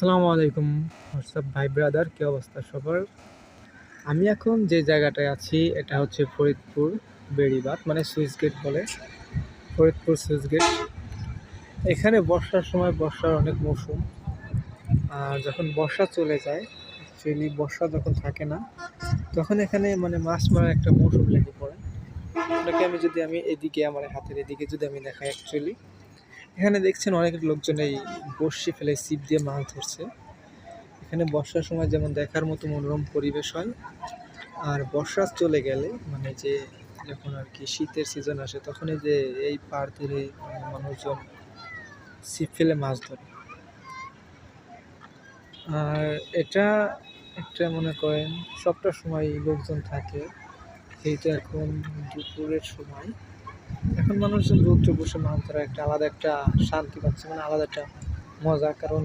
আসসালামু আলাইকুম হোয়াটসঅ্যাপ ভাই ব্রাদার, কী অবস্থা সবার? আমি এখন যে জায়গাটায় আছি এটা হচ্ছে ফরিদপুর বেড়িবাঁধ, মানে সুইচ গেট বলে, ফরিদপুর সুইচ গেট। এখানে বর্ষার সময় বর্ষার অনেক মৌসুম, আর যখন বর্ষা চলে যায়, অ্যাকচুয়ালি বর্ষা যখন থাকে না তখন এখানে মানে মাছ মারার একটা মৌসুম লেগে পড়ে। আপনাকে আমি এদিকে আমার হাতের এদিকে যদি আমি দেখাই, অ্যাকচুয়ালি এখানে দেখছেন অনেক লোকজন এই বড়শি ফেলে ছিপ দিয়ে মাছ ধরছে। এখানে বর্ষার সময় যেমন দেখার মতো মনোরম পরিবেশ হয়, আর বর্ষা চলে গেলে মানে যে যখন আর কি শীতের সিজন আসে তখন এই যে এই পাড় ধরে মানুষজন ছিপ ফেলে মাছ ধরে। আর এটা একটা মনে করেন সবটা সময় লোকজন থাকে, এইটা এখন দুপুরের সময়, এখন মানুষজন রৌদ্রে বসে মাছ ধরা একটা আলাদা একটা শান্তি পাচ্ছে, মানে আলাদা একটা মজা। কারণ